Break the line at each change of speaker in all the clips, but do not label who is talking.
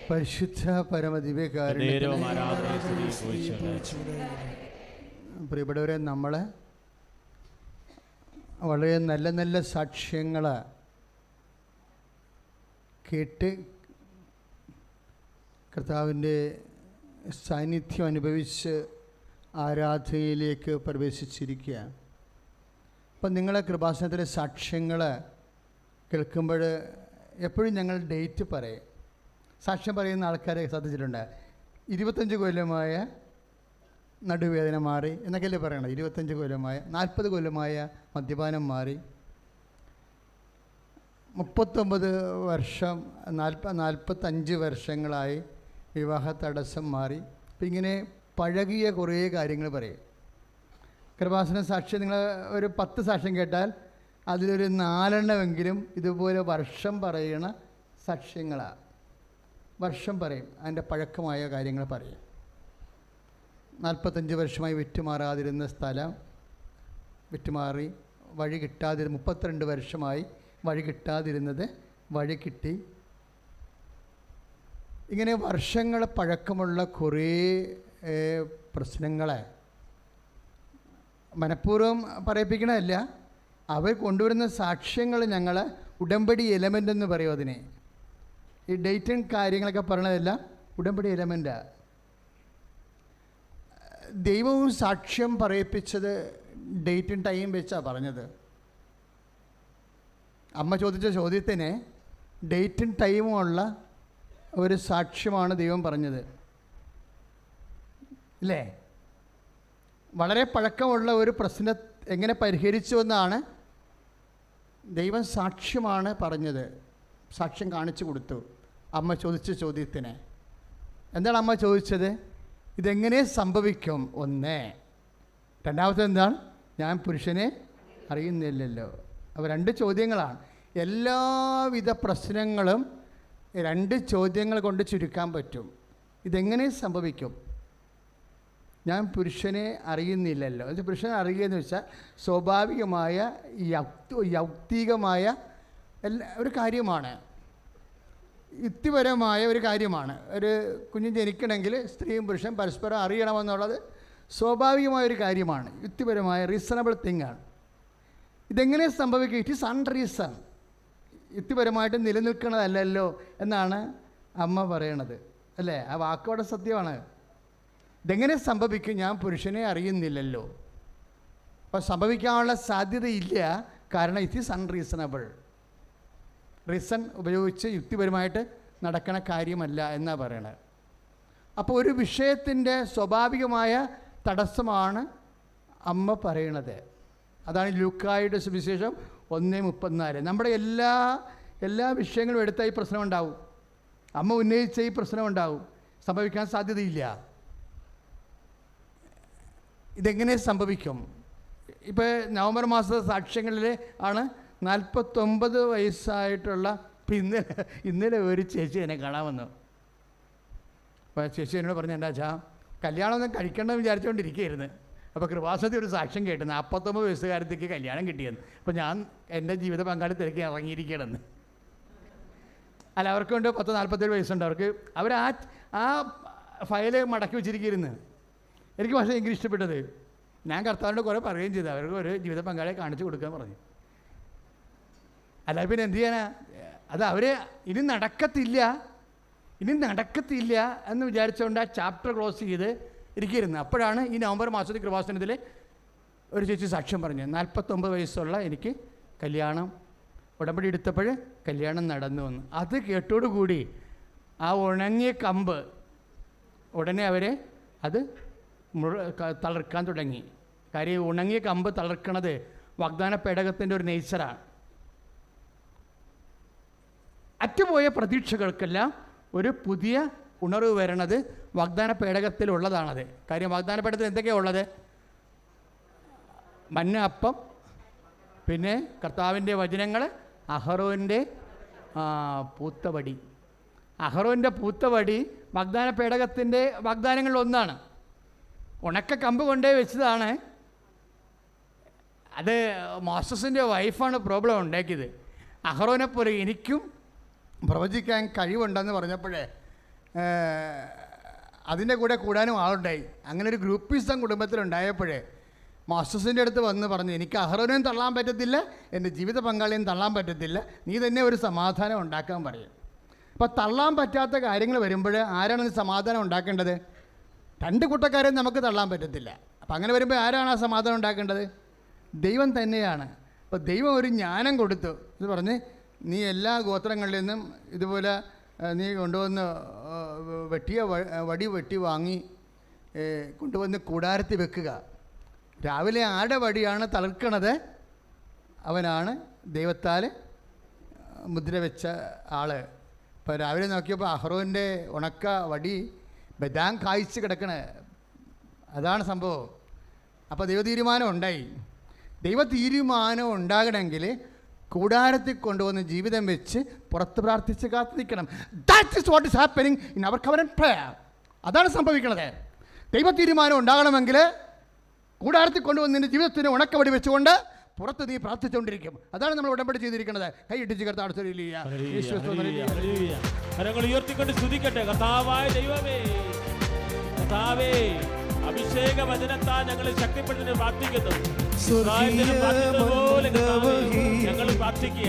പരിശുദ്ധ പരമദിവ്യകാരുണ്യത്തിന് പ്രിയപ്പെട്ടവരെ, നമ്മൾ വളരെ നല്ല നല്ല സാക്ഷ്യങ്ങൾ കേട്ട് കർത്താവിൻ്റെ സാന്നിധ്യം അനുഭവിച്ച് ആരാധനയിലേക്ക് പ്രവേശിച്ചിരിക്കുക. അപ്പം നിങ്ങളെ കൃപാസനത്തിലെ സാക്ഷ്യങ്ങൾ കേൾക്കുമ്പോൾ എപ്പോഴും ഞങ്ങൾ ഡേറ്റ് പറയും. സാക്ഷ്യം പറയുന്ന ആൾക്കാരെ ശ്രദ്ധിച്ചിട്ടുണ്ട്. 25 കൊല്ലമായ നടുവേദന മാറി എന്നൊക്കെയല്ലേ പറയണം. 25 കൊല്ലമായ, 40 കൊല്ലമായ മദ്യപാനം മാറി, 39 വർഷം 45 വർഷങ്ങളായി വിവാഹ തടസ്സം മാറി. അപ്പം ഇങ്ങനെ പഴകിയ കുറേ കാര്യങ്ങൾ പറയും. കൃപാസന സാക്ഷ്യം നിങ്ങൾ ഒരു 10 സാക്ഷ്യം കേട്ടാൽ അതിലൊരു 4 എണ്ണമെങ്കിലും ഇതുപോലെ വർഷം പറയുന്ന സാക്ഷ്യങ്ങളാണ്. വർഷം പറയും, അതിൻ്റെ പഴക്കമായ കാര്യങ്ങൾ പറയും. 45 വർഷമായി വിറ്റുമാറാതിരുന്ന സ്ഥലം വിറ്റുമാറി, വഴി കിട്ടാതിരുന്ന 32 വർഷമായി വഴി കിട്ടാതിരുന്നത് വഴി കിട്ടി. ഇങ്ങനെ വർഷങ്ങൾ പഴക്കമുള്ള കുറേ പ്രശ്നങ്ങളെ മനഃപൂർവ്വം പറയിപ്പിക്കണമല്ല, അവർ കൊണ്ടുവരുന്ന സാക്ഷ്യങ്ങൾ ഞങ്ങൾ ഉടമ്പടി എലമെൻ്റ് എന്ന് പറയും. അതിനെ ഈ ഡേറ്റും കാര്യങ്ങളൊക്കെ പറയണതെല്ലാം ഉടമ്പടി എലമെൻ്റാണ്. ദൈവവും സാക്ഷ്യം പറയിപ്പിച്ചത് ഡേറ്റും ടൈം വെച്ചാണ് പറഞ്ഞത്. അമ്മ ചോദിച്ച ചോദ്യത്തിന് ഡേറ്റും ടൈമും ഉള്ള ഒരു സാക്ഷ്യമാണ് ദൈവം പറഞ്ഞത്, അല്ലേ? വളരെ പഴക്കമുള്ള ഒരു പ്രശ്നം എങ്ങനെ പരിഹരിച്ചു എന്നാണ് ദൈവം സാക്ഷ്യമാണ് പറഞ്ഞത്. സാക്ഷ്യം കാണിച്ചു കൊടുത്തു അമ്മ ചോദിച്ച ചോദ്യത്തിന്. എന്താണ് അമ്മ ചോദിച്ചത്? ഇതെങ്ങനെ സംഭവിക്കും? ഒന്ന്. രണ്ടാമത്തെ എന്താണ്? ഞാൻ പുരുഷനെ അറിയുന്നില്ലല്ലോ. അപ്പോൾ 2 ചോദ്യങ്ങളാണ്. എല്ലാവിധ പ്രശ്നങ്ങളും 2 ചോദ്യങ്ങൾ കൊണ്ട് ചുരുക്കാൻ പറ്റും. ഇതെങ്ങനെ സംഭവിക്കും? ഞാൻ പുരുഷനെ അറിയുന്നില്ലല്ലോ. അത് പുരുഷനെ അറിയുക എന്ന് വെച്ചാൽ സ്വാഭാവികമായ യൗക്തികമായ ഒരു കാര്യമാണ്, യുക്തിപരമായ ഒരു കാര്യമാണ്. ഒരു കുഞ്ഞ് ജനിക്കണമെങ്കിൽ സ്ത്രീയും പുരുഷൻ പരസ്പരം അറിയണമെന്നുള്ളത് സ്വാഭാവികമായൊരു കാര്യമാണ്, യുക്തിപരമായ റീസണബിൾ തിങ്ങാണ്. ഇതെങ്ങനെ സംഭവിക്കും? It is അൺറീസൺ. യുക്തിപരമായിട്ട് നിലനിൽക്കണതല്ലല്ലോ എന്നാണ് അമ്മ പറയണത്, അല്ലേ? ആ വാക്കോടെ സത്യമാണ്. ഇതെങ്ങനെ സംഭവിക്കും? ഞാൻ പുരുഷനെ അറിയുന്നില്ലല്ലോ. അപ്പോൾ സംഭവിക്കാനുള്ള സാധ്യതയില്ല, കാരണം ഇറ്റ് ഈസ് അൺറീസണബിൾ. റീസൺ ഉപയോഗിച്ച് യുക്തിപരമായിട്ട് നടക്കണ കാര്യമല്ല എന്നാണ് പറയണത്. അപ്പോൾ ഒരു വിഷയത്തിൻ്റെ സ്വാഭാവികമായ തടസ്സമാണ് അമ്മ പറയണത്. അതാണ് ലൂക്കായുടെ സുവിശേഷം 1:34. നമ്മുടെ എല്ലാ വിഷയങ്ങളും എടുത്ത ഈ പ്രശ്നം ഉണ്ടാവും, അമ്മ ഉന്നയിച്ച ഈ പ്രശ്നം ഉണ്ടാവും. സംഭവിക്കാൻ സാധ്യതയില്ല. ഇതെങ്ങനെ സംഭവിക്കും? ഇപ്പോൾ നവംബർ മാസത്തെ സാക്ഷ്യങ്ങളിൽ ആണ് 49 വയസ്സായിട്ടുള്ള. ഇപ്പം ഇന്നലെ ഒരു ചേച്ചി എന്നെ കാണാൻ വന്നു. അപ്പോൾ ചേച്ചി എന്നോട് പറഞ്ഞു, എന്താ വെച്ചാൽ കല്യാണമൊന്നും കഴിക്കണമെന്ന് വിചാരിച്ചുകൊണ്ടിരിക്കുകയായിരുന്നു. അപ്പോൾ കൃപാസനത്തിൽ ഒരു സാക്ഷ്യം കേട്ടു, 49 വയസ്സുകാരത്തേക്ക് കല്യാണം കിട്ടിയെന്ന്. അപ്പോൾ ഞാൻ എൻ്റെ ജീവിത പങ്കാളി തിരക്കി ഇറങ്ങിയിരിക്കണമെന്ന്. അല്ല, അവർക്കുണ്ട് 47 വയസ്സുണ്ട് അവർക്ക്. അവർ ആ ഫയല് മടക്കി വെച്ചിരിക്കുന്നു. എനിക്ക് പക്ഷേ എനിക്ക് ഇഷ്ടപ്പെട്ടത്, ഞാൻ കർത്താവിനോട് കുറേ പറയുകയും ചെയ്തു, അവർക്ക് ഒരു ജീവിത പങ്കാളിയെ കാണിച്ചു കൊടുക്കാൻ പറഞ്ഞു. അല്ല പിന്നെ എന്ത് ചെയ്യാനാ? അത് അവർ ഇനി നടക്കത്തില്ല എന്ന് വിചാരിച്ചുകൊണ്ട് ആ ചാപ്റ്റർ ക്ലോസ് ചെയ്ത് ഇരിക്കുകയായിരുന്നു. അപ്പോഴാണ് ഈ നവംബർ മാസത്തിൽ കൃപാസനത്തിൽ ഒരു ചേച്ചി സാക്ഷ്യം പറഞ്ഞു, 49 വയസ്സുള്ള എനിക്ക് കല്യാണം ഉടമ്പടി എടുത്തപ്പോൾ കല്യാണം നടന്നു വന്നു. അത് കേട്ടോടുകൂടി ആ ഉണങ്ങിയ കമ്പ് ഉടനെ അവരെ അത് തളർക്കാൻ തുടങ്ങി. കാര്യം ഉണങ്ങിയ കമ്പ് തളർക്കണത് വാഗ്ദാന പേടകത്തിൻ്റെ ഒരു നേച്ചറാണ്. അറ്റുപോയ പ്രതീക്ഷകൾക്കെല്ലാം ഒരു പുതിയ ഉണർവ് വരണത് വാഗ്ദാന പേടകത്തിലുള്ളതാണത്. കാര്യം വാഗ്ദാന പേടകത്തിൽ എന്തൊക്കെയാണ് ഉള്ളത്? മന്ന, അപ്പം, പിന്നെ കർത്താവിൻ്റെ വചനങ്ങൾ, അഹറോൻ്റെ പൂത്തവടി. അഹറോൻ്റെ പൂത്തവടി വാഗ്ദാന പേടകത്തിൻ്റെ വാഗ്ദാനങ്ങളിലൊന്നാണ്. ഉണക്ക കമ്പ് കൊണ്ടേ വെച്ചതാണ്. അത് മോസസിൻ്റെ വൈഫാണ് പ്രോബ്ലം ഉണ്ടാക്കിയത്. അഹറോനെ പോലെ എനിക്കും പ്രവചിക്കാൻ കഴിവുണ്ടെന്ന് പറഞ്ഞപ്പോഴേ അതിൻ്റെ കൂടെ കൂടാനും ആളുണ്ടായി. അങ്ങനെ ഒരു ഗ്രൂപ്പിസം കുടുംബത്തിലുണ്ടായപ്പോഴേ മാസ്റ്റേഴ്സിൻ്റെ അടുത്ത് വന്ന് പറഞ്ഞു, എനിക്ക് അഹ്റോനെയും തള്ളാൻ പറ്റത്തില്ല, എൻ്റെ ജീവിത പങ്കാളിയും തള്ളാൻ പറ്റത്തില്ല, നീ തന്നെ ഒരു സമാധാനം ഉണ്ടാക്കാൻ പറയും. അപ്പോൾ തള്ളാൻ പറ്റാത്ത കാര്യങ്ങൾ വരുമ്പോൾ ആരാണ് സമാധാനം ഉണ്ടാക്കേണ്ടത്? രണ്ട് കൂട്ടക്കാരെയും നമുക്ക് തള്ളാൻ പറ്റത്തില്ല. അപ്പം അങ്ങനെ വരുമ്പോൾ ആരാണ് ആ സമാധാനം ഉണ്ടാക്കേണ്ടത്? ദൈവം തന്നെയാണ്. അപ്പോൾ ദൈവം ഒരു ജ്ഞാനം കൊടുത്തു. ഇത് പറഞ്ഞ്, നീ എല്ലാ ഗോത്രങ്ങളിൽ നിന്നും ഇതുപോലെ നീ കൊണ്ടുവന്ന് വടി വെട്ടി വാങ്ങി കൊണ്ടുവന്ന് കൂടാരത്തിൽ വെക്കുക. രാവിലെ ആരുടെ വടിയാണ് തളിർക്കണത്, അവനാണ് ദൈവത്താൽ മുദ്ര വെച്ച ആൾ. ഇപ്പോൾ രാവിലെ നോക്കിയപ്പോൾ അഹ്റോൻ്റെ ഉണക്ക വടി ബദാം കായ്ച്ച് കിടക്കണേ, അതാണ് സംഭവം. അപ്പോൾ ദൈവതീരുമാനം ഉണ്ടായി. ദൈവതീരുമാനം ഉണ്ടാകണമെങ്കിൽ കൂടാരത്തിൽ കൊണ്ടുവന്ന് ജീവിതം വെച്ച് പുറത്ത് പ്രാർത്ഥിച്ച് കാത്തു നിൽക്കണം. That is what is happening in our covenant prayer. അതാണ് സംഭവിക്കുന്നത്. ദൈവതീരുമാനം ഉണ്ടാകണമെങ്കിൽ കൂടാരത്തിൽ കൊണ്ടുവന്ന് നിൻ്റെ ജീവിതത്തിന് ഉണക്കവടി വെച്ചുകൊണ്ട് പുറത്ത് നീ പ്രാർത്ഥിച്ചുകൊണ്ടിരിക്കും. അതാണ് നമ്മൾ ഉടമ്പടി ചെയ്തിരിക്കുന്നത്. കൈ ഇടിച്ച് കർത്താവ്
ഉയർത്തിക്കൊണ്ട് സ്തുതിക്കട്ടെ. കർത്താവായ ദൈവമേ, കർത്താവേ, അഭിഷേക വചനത്താൽ ഞങ്ങളെ ശക്തിപ്പെടുത്തുന്ന പ്രാർത്ഥിക്കുന്നു. ഞങ്ങൾ പ്രാർത്ഥിക്കുക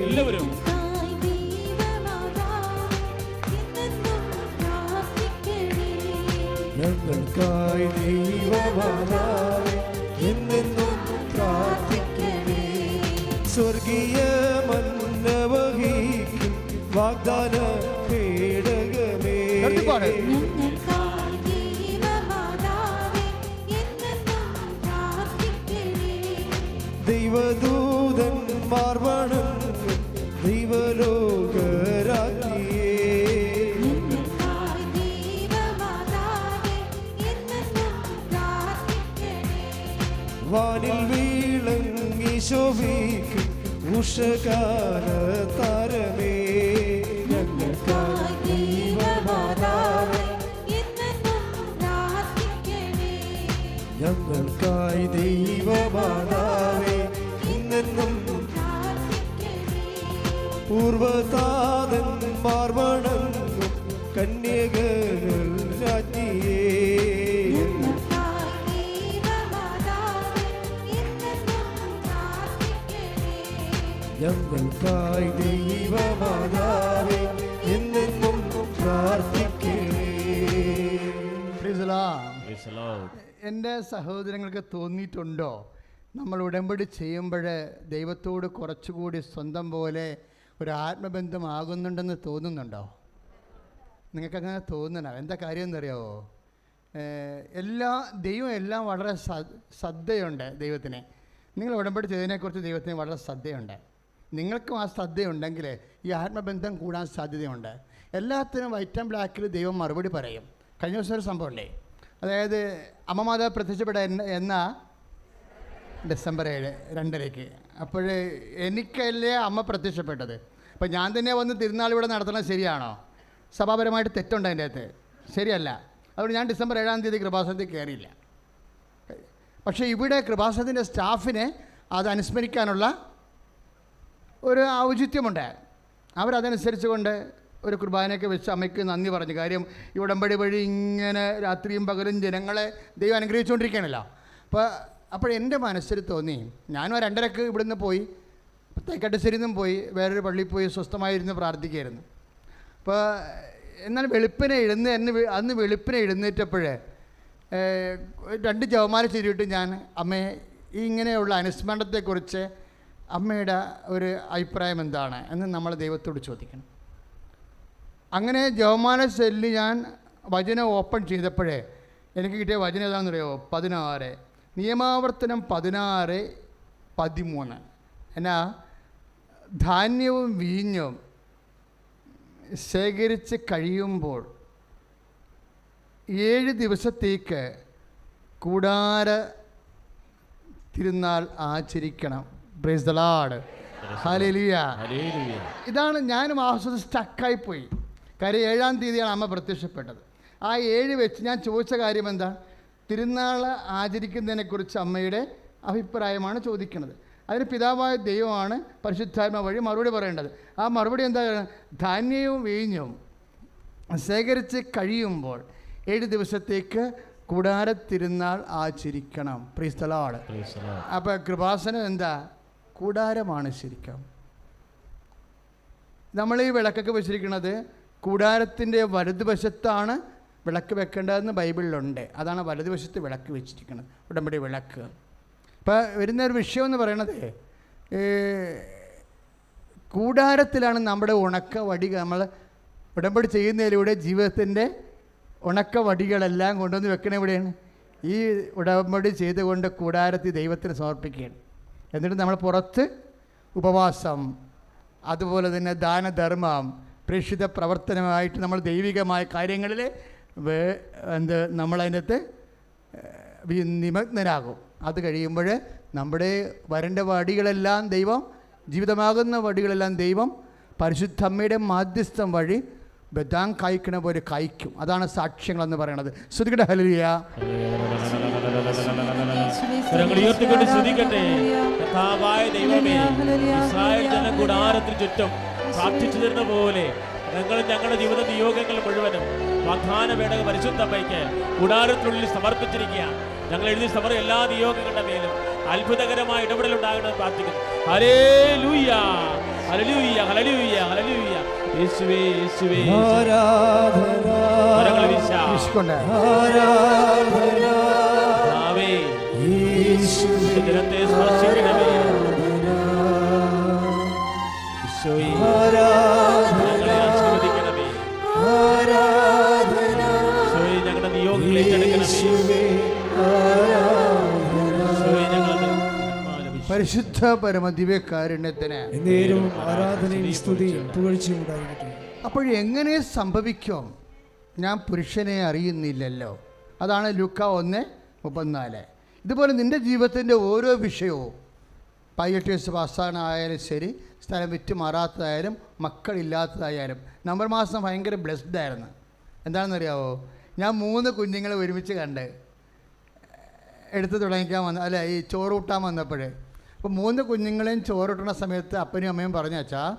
എല്ലാവരും
ഞങ്ങൾക്കായി ദൈവമാതാവേ എന്നെന്നും പ്രാർത്ഥിക്കണേ. സ്വർഗീയ മന്നവഹിക്കും വാഗ്ദാന പേടകമേ, ദൈവദൂതന്മാർ വണങ്ങും ദൈവലോകരാജ്ഞിയേ, വാനിൽ വീളങ്ങി ശോഭിക്കും ഉഷകാല താരമേ, ഞങ്ങൾക്കായി ദൈവമാതാവേ ഞങ്ങൾക്കായി ദൈവമാതാവേ ഇന്നെന്നും പൂർവതാതന്മാർ വണങ്ങും കന്യകകൾ രാജ്ഞിയേ, ഞങ്ങൾക്കായി ദൈവമാതാവേ എന്നെന്നും പ്രാർത്ഥിക്കണേ.
എൻ്റെ സഹോദരങ്ങൾക്ക് തോന്നിയിട്ടുണ്ടോ നമ്മൾ ഉടമ്പടി ചെയ്യുമ്പോൾ ദൈവത്തോട് കുറച്ചുകൂടി സ്വന്തം പോലെ ഒരു ആത്മബന്ധമാകുന്നുണ്ടെന്ന് തോന്നുന്നുണ്ടോ? നിങ്ങൾക്കങ്ങനെ തോന്നണം. എന്താ കാര്യം എന്നറിയാമോ? ദൈവം എല്ലാം വളരെ ശ്രദ്ധയുണ്ട് ദൈവത്തിന്. നിങ്ങൾ ഉടമ്പടി ചെയ്തതിനെക്കുറിച്ച് ദൈവത്തിന് വളരെ ശ്രദ്ധയുണ്ട്. നിങ്ങൾക്കും ആ ശ്രദ്ധയുണ്ടെങ്കിൽ ഈ ആത്മബന്ധം കൂടാൻ സാധ്യതയുണ്ട്. എല്ലാത്തിനും വൈറ്റ് ആൻഡ് ബ്ലാക്കിൽ ദൈവം മറുപടി പറയും. കഴിഞ്ഞ ദിവസം ഒരു സംഭവമുണ്ടേ, അതായത് അമ്മമാതാവ് പ്രത്യക്ഷപ്പെട്ട എന്ന ഡിസംബർ 7 2:30. അപ്പോൾ എനിക്കല്ലേ അമ്മ പ്രത്യക്ഷപ്പെട്ടത്. അപ്പോൾ ഞാൻ തന്നെ വന്ന് തിരുനാൾ ഇവിടെ നടത്തുന്നത് ശരിയാണോ? സഭാപരമായിട്ട് തെറ്റുണ്ട് അതിൻ്റെ അകത്ത്, ശരിയല്ല. അതുകൊണ്ട് ഞാൻ ഡിസംബർ 7 കൃപാസനത്തിൽ കയറിയില്ല. പക്ഷേ ഇവിടെ കൃപാസനത്തിൻ്റെ സ്റ്റാഫിനെ അത് അനുസ്മരിക്കാനുള്ള ഒരു ഔചിത്യമുണ്ട്. അവരതനുസരിച്ച് കൊണ്ട് ഒരു കുർബാനയൊക്കെ വെച്ച് അമ്മയ്ക്ക് നന്ദി പറഞ്ഞു. കാര്യം ഈ ഉടമ്പടി വഴി ഇങ്ങനെ രാത്രിയും പകലും ജനങ്ങളെ ദൈവം അനുഗ്രഹിച്ചുകൊണ്ടിരിക്കുകയാണല്ലോ. അപ്പോൾ എൻ്റെ മനസ്സിൽ തോന്നി, ഞാനും 2:30 ഇവിടുന്ന് പോയി തേക്കാട്ടുശ്ശേരിയിൽ നിന്നും പോയി വേറൊരു പള്ളിയിൽ പോയി സ്വസ്ഥമായിരുന്ന് പ്രാർത്ഥിക്കുകയായിരുന്നു. അപ്പോൾ എന്നാൽ അന്ന് വെളുപ്പിനെ എഴുന്നേറ്റപ്പോൾ 2 ജവമാല ചൊല്ലിയിട്ട് ഞാൻ അമ്മയെ ഇങ്ങനെയുള്ള അനുസ്മരണത്തെക്കുറിച്ച് അമ്മയുടെ ഒരു അഭിപ്രായം എന്താണ് എന്ന് നമ്മൾ ദൈവത്തോട് ചോദിക്കണം. അങ്ങനെ ജവമാല ചൊല്ലി ഞാൻ വചനം ഓപ്പൺ ചെയ്തപ്പോഴേ എനിക്ക് കിട്ടിയ വചനം ഏതാണെന്നറിയോ? 16 നിയമാവർത്തനം 16:13. എന്നാ, ധാന്യവും വീഞ്ഞും ശേഖരിച്ച് കഴിയുമ്പോൾ 7 ദിവസത്തേക്ക് കൂടാര തിരുനാൾ ആചരിക്കണം. Praise the Lord, hallelujah. ഇതാണ് ഞാനും ആശ്വസം സ്റ്റക്കായിപ്പോയി. കാര്യം 7-ാം തീയതിയാണ് അമ്മ പ്രത്യക്ഷപ്പെട്ടത്. ആ 7 വെച്ച് ഞാൻ ചോദിച്ച കാര്യം എന്താ? തിരുനാൾ ആചരിക്കുന്നതിനെക്കുറിച്ച് അമ്മയുടെ അഭിപ്രായമാണ് ചോദിക്കുന്നത്. അതിന് പിതാവായ ദൈവമാണ് പരിശുദ്ധാത്മ വഴി മറുപടി പറയേണ്ടത്. ആ മറുപടി എന്താ? ധാന്യവും വീഞ്ഞും ശേഖരിച്ച് കഴിയുമ്പോൾ 7 ദിവസത്തേക്ക് കൂടാരത്തിരുന്നാൾ ആചരിക്കണം. Praise the Lord. അപ്പോൾ കൃപാസനം എന്താ? കൂടാരമാണ് ശരിക്കും. നമ്മൾ ഈ വിളക്കൊക്കെ വെച്ചിരിക്കുന്നത് കൂടാരത്തിൻ്റെ വലതുവശത്താണ് വിളക്ക് വെക്കേണ്ടതെന്ന് ബൈബിളിലുണ്ട്. അതാണ് വലതുവശത്ത് വിളക്ക് വെച്ചിരിക്കുന്നത്, ഉടമ്പടി വിളക്ക്. ഇപ്പോൾ വരുന്നൊരു വിഷയം എന്ന് പറയണത്, കൂടാരത്തിലാണ് നമ്മുടെ ഉണക്ക വടികൾ, നമ്മൾ ഉടമ്പടി ചെയ്യുന്നതിലൂടെ ജീവിതത്തിൻ്റെ ഉണക്ക വടികളെല്ലാം കൊണ്ടുവന്ന് വെക്കണ എവിടെയാണ്? ഈ ഉടമ്പടി ചെയ്തുകൊണ്ട് കൂടാരത്തിൽ ദൈവത്തിന് സമർപ്പിക്കുകയാണ്. എന്നിട്ട് നമ്മൾ പുറത്ത് ഉപവാസം, അതുപോലെ തന്നെ ദാനധർമ്മം, പ്രേക്ഷിത പ്രവർത്തനമായിട്ട് നമ്മൾ ദൈവികമായ കാര്യങ്ങളിൽ നമ്മളതിനകത്ത് നിമഗ്നരാകും. അത് കഴിയുമ്പോൾ നമ്മുടെ വരേണ്ട വടികളെല്ലാം ദൈവം, ജീവിതമാകുന്ന വടികളെല്ലാം ദൈവം പരിശുദ്ധമ്മയുടെ മാധ്യസ്ഥം വഴി ബദാം കായ്ക്കണ പോലെ കായ്ക്കും. അതാണ് സാക്ഷ്യങ്ങളെന്ന് പറയണത്. ശ്രുതികട ഹല്ലേലൂയ.
ഉയർത്തിക്കൊണ്ട് സ്തുതിക്കട്ടെ. കർത്താവായ ദൈവമേ, ഇസ്രായേൽ ജനം കൂടാരത്തിന് ചുറ്റും പ്രാർത്ഥിച്ചു തരുന്ന പോലെ ഞങ്ങളും ഞങ്ങളുടെ ജീവിത നിയോഗങ്ങൾ മുഴുവനും വാഗ്ദാന വേടക പരിശുദ്ധമ്മയ്ക്ക് കൂടാരത്തിനുള്ളിൽ സമർപ്പിച്ചിരിക്കുക. ഞങ്ങൾ എഴുതി സമർപ്പ എല്ലാ നിയോഗങ്ങളുടെ മേലും അത്ഭുതകരമായ ഇടപെടൽ ഉണ്ടാകണമെന്ന് പ്രാർത്ഥിക്കുന്നു. Hallelujah, hallelujah, hallelujah, hallelujah. യേശുവേ, യേശുവേ, കരങ്ങൾ വീശാം. കർത്താവേ, ജനത്തെ സ്പർശിക്കണമേ. ഈശോയേ, ഞങ്ങളെ ആശീർവദിക്കണമേ. ഈശോയേ, ഞങ്ങളുടെ നിയോഗങ്ങൾ ഏറ്റെടുക്കണമേ.
പരിശുദ്ധ പരമദിവ്യകാരുണ്യത്തിന്
ആരാധനയും സ്തുതിയും പുകഴ്ചയും ഉണ്ടായിരിക്കട്ടെ.
അപ്പോൾ എങ്ങനെ സംഭവിക്കും? ഞാൻ പുരുഷനെ അറിയുന്നില്ലല്ലോ. അതാണ് ലൂക്ക 1:34. ഇതുപോലെ നിൻ്റെ ജീവിതത്തിൻ്റെ ഓരോ വിഷയവും, പൈലറ്റേഴ്സ് പാസ്സാനായാലും ശരി, സ്ഥലം വിറ്റ് മാറാത്തതായാലും മക്കളില്ലാത്തതായാലും. നവംബർ മാസം ഭയങ്കര ബ്ലെസ്ഡ് ആയിരുന്നു. എന്താണെന്നറിയാവോ? ഞാൻ 3 കുഞ്ഞുങ്ങളെ ഒരുമിച്ച് കണ്ട് എടുത്ത് തുടങ്ങിക്കാൻ വന്ന, അല്ല, ഈ ചോറ് കൂട്ടാൻ വന്നപ്പോൾ, അപ്പോൾ 3 കുഞ്ഞുങ്ങളെയും ചോറിട്ടുന്ന സമയത്ത് അപ്പനും അമ്മയും പറഞ്ഞു, വെച്ചാൽ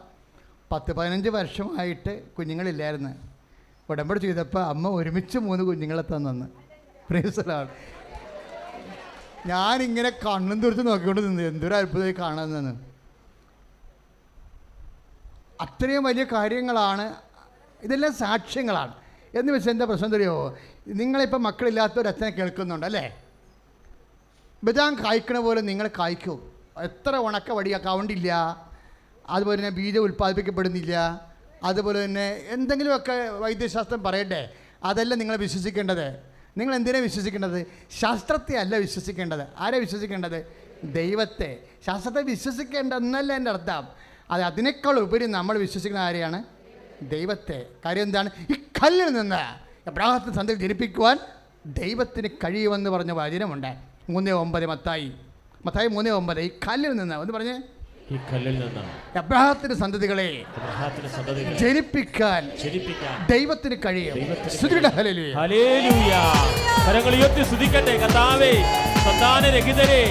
10-15 വർഷമായിട്ട് കുഞ്ഞുങ്ങളില്ലായിരുന്നു. ഉടമ്പടി ചെയ്തപ്പോൾ അമ്മ ഒരുമിച്ച് 3 കുഞ്ഞുങ്ങളെ തന്നു. Praise the Lord. ഞാനിങ്ങനെ കണ്ണും തുറച്ച് നോക്കിക്കൊണ്ട് നിന്ന്, എന്തൊരു അത്ഭുതമായി കാണുന്നതെന്ന്. അത്രയും വലിയ കാര്യങ്ങളാണ്. ഇതെല്ലാം സാക്ഷ്യങ്ങളാണ്. എന്ന് വെച്ചാൽ എന്താ പ്രശ്നം തരുമോ? നിങ്ങളിപ്പോൾ മക്കളില്ലാത്തൊരു അച്ഛനെ കേൾക്കുന്നുണ്ട് അല്ലേ? ബദാം കായ്ക്കണ പോലെ നിങ്ങൾ കായ്ക്കും. എത്ര ഉണക്ക വടിയ കൗണ്ടില്ല, അതുപോലെ തന്നെ ബീജം ഉൽപ്പാദിപ്പിക്കപ്പെടുന്നില്ല, അതുപോലെ തന്നെ എന്തെങ്കിലുമൊക്കെ വൈദ്യശാസ്ത്രം പറയട്ടെ, അതല്ല നിങ്ങൾ വിശ്വസിക്കേണ്ടത്. നിങ്ങൾ എന്തിനാണ് വിശ്വസിക്കേണ്ടത്? ശാസ്ത്രത്തെ അല്ല വിശ്വസിക്കേണ്ടത്. ആരെ വിശ്വസിക്കേണ്ടത്? ദൈവത്തെ. ശാസ്ത്രത്തെ വിശ്വസിക്കേണ്ടെന്നല്ല എൻ്റെ അർത്ഥം. അതിനേക്കാൾ ഉപരി നമ്മൾ വിശ്വസിക്കുന്ന ആരെയാണ്? ദൈവത്തെ. കാര്യം എന്താണ്? ഈ കല്ലിൽ നിന്ന് അബ്രാഹത്തിന് സന്തതി ജനിപ്പിക്കുവാൻ ദൈവത്തിന് കഴിയുമെന്ന് പറഞ്ഞ വചനമുണ്ട്. 3:9 മത്തായി 3:9. ഈ കല്ലിൽ നിന്ന് ഒന്ന് പറഞ്ഞേ,
ഈ കല്ലിൽ നിന്ന്
അബ്രാഹത്തിന്റെ സന്തതികളെ ജനിപ്പിക്കാൻ ദൈവത്തിന് കഴിയും.
ഹല്ലേലൂയ. കരങ്ങൾ ഉയർത്തി സ്തുതിക്കട്ടെ. കർത്താവേ, സന്താനരഹിതരെ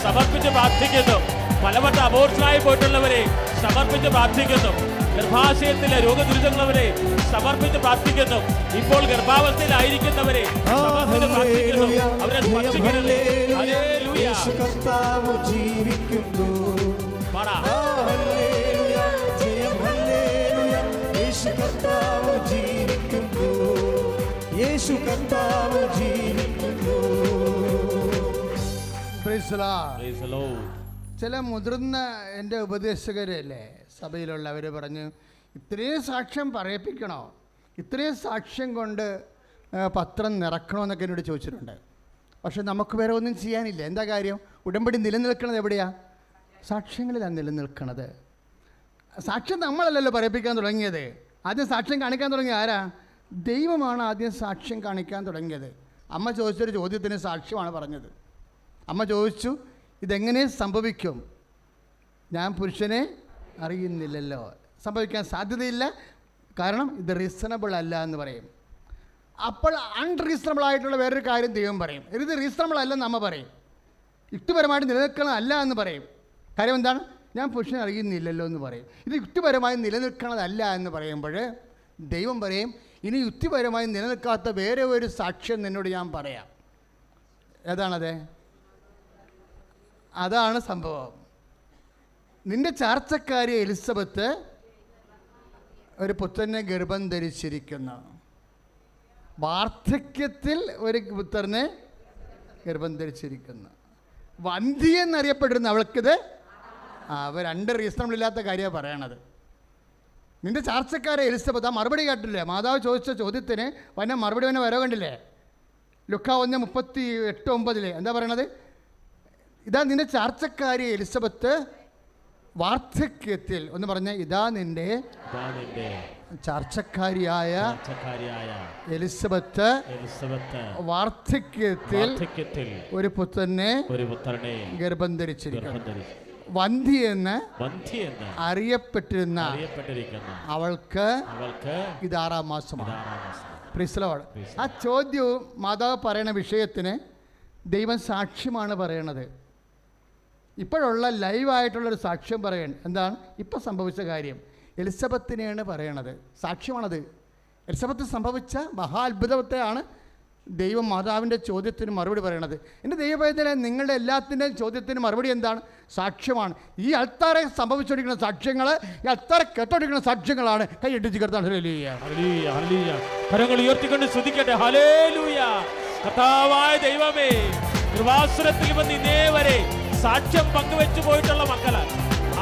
സമർപ്പിച്ച് പ്രാർത്ഥിക്കുന്നു. പലവട്ടം അബോർഷനായി പോയിട്ടുള്ളവരെ സമർപ്പിച്ച് പ്രാർത്ഥിക്കുന്നു. ഗർഭാശയത്തിലെ രോഗദുരിതമുള്ളവരെ സമർപ്പിച്ച് പ്രാർത്ഥിക്കുന്നു. ഇപ്പോൾ ഗർഭാവസ്ഥയിലായിരിക്കുന്നവരെ സമർപ്പിച്ച് പ്രാർത്ഥിക്കുന്നു. അവരെ സ്പർശിക്കണമേ. ഹല്ലേലൂയ.
കർത്താവ് ജീവിക്കുന്നു. ഹല്ലേലൂയ, ജയം ഹല്ലേലൂയ. യേശു കർത്താവ് ജീവിക്കുന്നു. യേശു കർത്താവ് ജീവിക്കുന്നു.
Praise the Lord. ചില മുതിർന്ന എൻ്റെ ഉപദേശകരല്ലേ സഭയിലുള്ളവർ പറഞ്ഞു, ഇത്രയും സാക്ഷ്യം പറയിപ്പിക്കണോ, ഇത്രയും സാക്ഷ്യം കൊണ്ട് പത്രം നിറക്കണമെന്നൊക്കെ എന്നോട് ചോദിച്ചിട്ടുണ്ട്. പക്ഷെ നമുക്ക് വേറെ ഒന്നും ചെയ്യാനില്ല. എന്താ കാര്യം? ഉടമ്പടി നിലനിൽക്കുന്നത് എവിടെയാണ്? സാക്ഷ്യങ്ങളിലാണ് നിലനിൽക്കുന്നത്. സാക്ഷ്യം നമ്മളല്ലല്ലോ പറയിപ്പിക്കാൻ തുടങ്ങിയത്. ആദ്യം സാക്ഷ്യം കാണിക്കാൻ തുടങ്ങിയ ആരാ? ദൈവമാണ് ആദ്യം സാക്ഷ്യം കാണിക്കാൻ തുടങ്ങിയത്. അമ്മ ചോദിച്ചൊരു ചോദ്യത്തിന് സാക്ഷ്യമാണ് പറഞ്ഞത്. അമ്മ ചോദിച്ചു, ഇതെങ്ങനെ സംഭവിക്കും? ഞാൻ പുരുഷനെ അറിയുന്നില്ലല്ലോ. സംഭവിക്കാൻ സാധ്യതയില്ല, കാരണം ഇത് റീസണബിൾ അല്ല എന്ന് പറയും. അപ്പോൾ അൺറീസണബിൾ ആയിട്ടുള്ള വേറൊരു കാര്യം ദൈവം പറയും. ഇത് റീസണബിൾ അല്ലെന്ന് അമ്മ പറയും. യുക്തിപരമായിട്ട് നിലനിൽക്കണമല്ല എന്ന് പറയും. കാര്യം എന്താണ്? ഞാൻ പുരുഷനെ അറിയുന്നില്ലല്ലോ എന്ന് പറയും. ഇത് യുക്തിപരമായി നിലനിൽക്കണതല്ല എന്ന് പറയുമ്പോൾ ദൈവം പറയും, ഇനി യുക്തിപരമായി നിലനിൽക്കാത്ത വേറെ ഒരു സാക്ഷ്യം നിന്നോട് ഞാൻ പറയാം. ഏതാണത്? അതാണ് സംഭവം. നിന്റെ ചാർച്ചക്കാരി എലിസബത്ത് ഒരു പുത്രനെ ഗർഭം ധരിച്ചിരിക്കുന്നു. വാർദ്ധക്യത്തിൽ ഒരു പുത്രനെ ഗർഭം ധരിച്ചിരിക്കുന്നു. വന്ധ്യ എന്നറിയപ്പെട്ടിരുന്നു അവൾക്കിത്. അവ രണ്ട് റീസണബിൾ ഇല്ലാത്ത കാര്യമാണ് പറയണത്. നിന്റെ ചാർച്ചക്കാരെ എലിസബത്ത് ആ മറുപടി കേട്ടില്ലേ? മാതാവ് ചോദിച്ച ചോദ്യത്തിന് വന്ന മറുപടി വന്നെ വരവ് കണ്ടില്ലേ? ലുക്കാ 1:38-9 എന്താ പറയണത്? ഇതാ നിന്റെ ചാർച്ചക്കാരി എലിസബത്ത് വാർദ്ധക്യത്തിൽ ഒന്ന് പറഞ്ഞ, ഇതാ നിന്റെ ചാർച്ചക്കാരിയായ എലിസബത്ത് വാർദ്ധക്യത്തിൽ ഒരു പുത്രനെ ഗർഭം ധരിച്ചിരിക്കുന്നു. വന്ധ്യ എന്ന് അറിയപ്പെട്ടിരുന്ന അവൾക്ക് ഇത് 6-ാം മാസമാണ്. Praise the Lord. ആ ചോദ്യവും മാതാവ് പറയുന്ന വിഷയത്തിന് ദൈവം സാക്ഷ്യമാണ് പറയണത്. ഇപ്പോഴുള്ള ലൈവായിട്ടുള്ളൊരു സാക്ഷ്യം പറയണം. എന്താണ് ഇപ്പം സംഭവിച്ച കാര്യം? എലിസബത്തിനെയാണ് പറയണത്. സാക്ഷ്യമാണത്. എലിസബത്ത് സംഭവിച്ച മഹാ അത്ഭുതത്തെയാണ് ദൈവം മാതാവിൻ്റെ ചോദ്യത്തിന് മറുപടി പറയണത്. എൻ്റെ ദൈവവേദന നിങ്ങളുടെ എല്ലാത്തിൻ്റെയും ചോദ്യത്തിന് മറുപടി എന്താണ്? സാക്ഷ്യമാണ്. ഈ അൾത്താറെ സംഭവിച്ചുകൊണ്ടിരിക്കുന്ന സാക്ഷ്യങ്ങൾ, ഈ അൾത്താറെ കേട്ടോണ്ടിരിക്കുന്ന സാക്ഷ്യങ്ങളാണ്. കൈയിട്ടിച്ച് കർത്താൻ
കരങ്ങൾ ഉയർത്തിക്കൊണ്ട് സ്തുതിക്കട്ടെ. ഹല്ലേലൂയ. കർത്താവായ ദൈവമേ, കൃപാസനത്തിൽ വന്ന് ഇന്നേ വരെ സാക്ഷ്യം പങ്കുവെച്ചു പോയിട്ടുള്ള മക്കള്,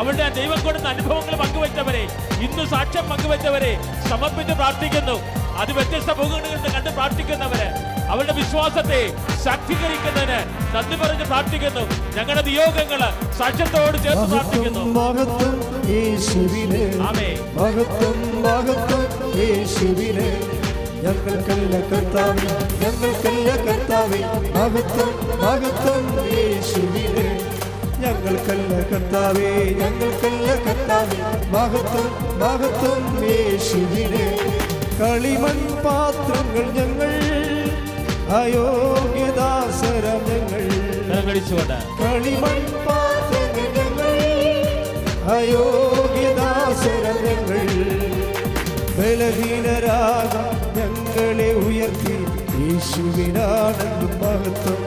അവരുടെ ദൈവം കൊടുത്ത അനുഭവങ്ങൾ പങ്കുവെച്ചവരെ, ഇന്ന് സാക്ഷ്യം പങ്കുവെച്ചവരെ സമർപ്പിച്ച് പ്രാർത്ഥിക്കുന്നു. അത് വ്യത്യസ്ത മുഖങ്ങളിൽ കണ്ട് പ്രാർത്ഥിക്കുന്നവര് അവരുടെ വിശ്വാസത്തെ ശാക്തീകരിക്കുന്നതിന് നന്ദി പറഞ്ഞ് പ്രാർത്ഥിക്കുന്നു. ഞങ്ങളുടെ നിയോഗങ്ങള് സാക്ഷ്യത്തോട് ചേർത്ത് പ്രാർത്ഥിക്കുന്നു.
ഞങ്ങൾക്കല്ല കർത്താവേ, ഞങ്ങൾക്കല്ല കർത്താവേ, മഹത്വം മഹത്വം യേശുവിനെ. ഞങ്ങൾക്കല്ല കർത്താവേ, ഞങ്ങൾക്കല്ല കർത്താവേ, മഹത്വം മഹത്വം യേശുവിനെ. കളിമൺ പാത്രങ്ങൾ ഞങ്ങൾ, അയോഗ്യദാസരം ഞങ്ങൾ. കളിമൺ പാത്രങ്ങൾ ഞങ്ങൾ, അയോഗ്യദാസരം ഞങ്ങൾ. ബലഹീനരാകാം ഞങ്ങളെ ഉയർത്തി യേശുവിനാണെന്നും മഹത്വം.